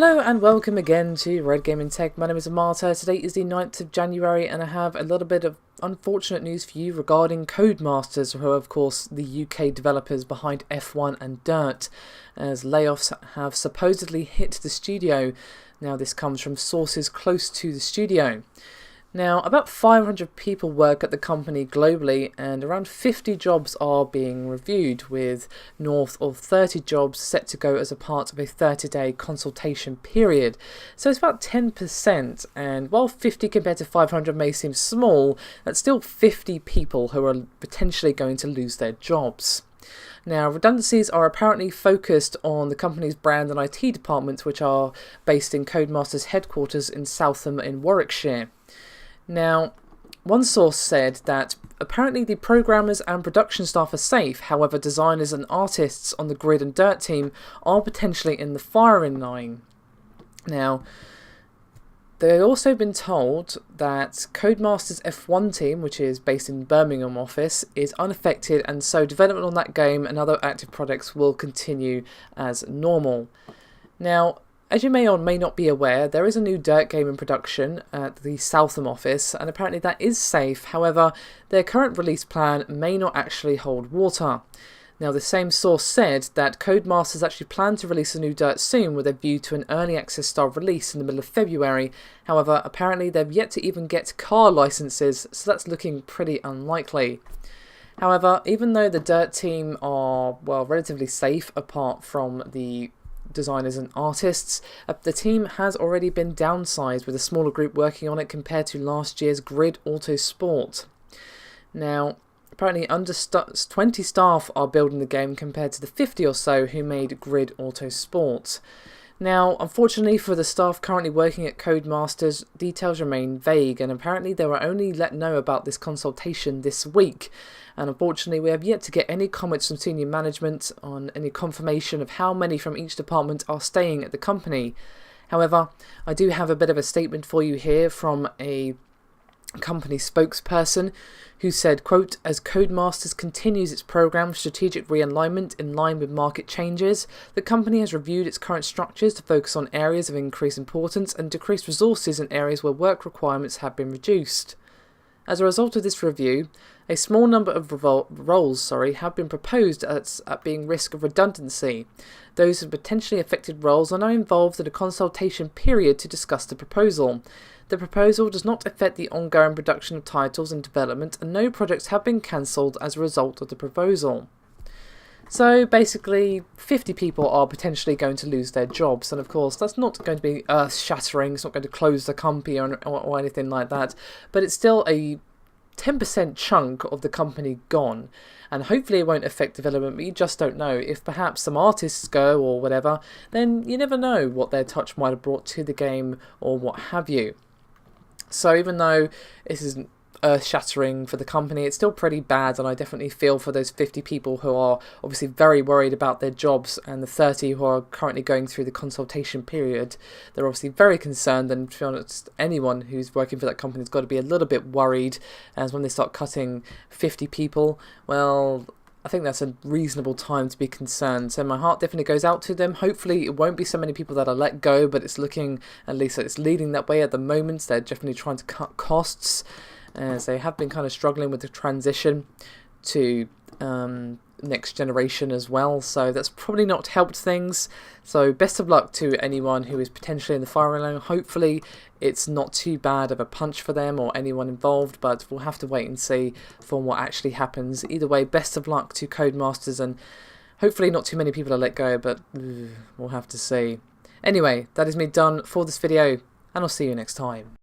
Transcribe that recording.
Hello and welcome again to Red Gaming Tech. My name is Marta. Today is the 9th of January and I have a little bit of unfortunate news for you regarding Codemasters, who are of course the UK developers behind F1 and Dirt, as layoffs have supposedly hit the studio. Now this comes from sources close to the studio. Now, about 500 people work at the company globally and around 50 jobs are being reviewed, with north of 30 jobs set to go as a part of a 30-day consultation period. So it's about 10%, and while 50 compared to 500 may seem small, that's still 50 people who are potentially going to lose their jobs. Now, redundancies are apparently focused on the company's brand and IT departments, which are based in Codemasters headquarters in Southam in Warwickshire. Now, one source said that apparently the programmers and production staff are safe, however designers and artists on the Grid and Dirt team are potentially in the firing line. Now, they've also been told that Codemasters F1 team, which is based in Birmingham office, is unaffected, and so development on that game and other active projects will continue as normal. Now, as you may or may not be aware, there is a new Dirt game in production at the Southam office, and apparently that is safe. However, their current release plan may not actually hold water. Now, the same source said that Codemasters actually plan to release a new Dirt soon with a view to an early access style release in the middle of February. However, apparently they've yet to even get car licenses, so that's looking pretty unlikely. However, even though the Dirt team are, well, relatively safe apart from the designers and artists, the team has already been downsized, with a smaller group working on it compared to last year's Grid Autosport. Now, apparently under 20 staff are building the game compared to the 50 or so who made Grid Autosport. Now, unfortunately for the staff currently working at Codemasters, details remain vague, and apparently they were only let know about this consultation this week. And unfortunately, we have yet to get any comments from senior management on any confirmation of how many from each department are staying at the company. However, I do have a bit of a statement for you here from a company spokesperson who said, quote, "As Codemasters continues its program of strategic realignment in line with market changes, the company has reviewed its current structures to focus on areas of increased importance and decreased resources in areas where work requirements have been reduced. As a result of this review, a small number of roles have been proposed at being risk of redundancy. Those with potentially affected roles are now involved in a consultation period to discuss the proposal. The proposal does not affect the ongoing production of titles and development, and no projects have been cancelled as a result of the proposal." So basically, 50 people are potentially going to lose their jobs, and of course that's not going to be earth-shattering, it's not going to close the company or anything like that, but it's still a 10% chunk of the company gone, and hopefully it won't affect development, but you just don't know. If perhaps some artists go or whatever, then you never know what their touch might have brought to the game or what have you. So even though this isn't earth-shattering for the company, it's still pretty bad, and I definitely feel for those 50 people who are obviously very worried about their jobs, and the 30 who are currently going through the consultation period. They're obviously very concerned, and to be honest, anyone who's working for that company has got to be a little bit worried, as when they start cutting 50 people, well, I think that's a reasonable time to be concerned. So my heart definitely goes out to them. Hopefully it won't be so many people that are let go, but it's looking, at least it's leading that way at the moment. They're definitely trying to cut costs, as they have been kind of struggling with the transition to next generation as well, so that's probably not helped things. So best of luck to anyone who is potentially in the firing line. Hopefully it's not too bad of a punch for them or anyone involved, but we'll have to wait and see for what actually happens. Either way, best of luck to Codemasters, and hopefully not too many people are let go, but we'll have to see. Anyway, that is me done for this video, and I'll see you next time.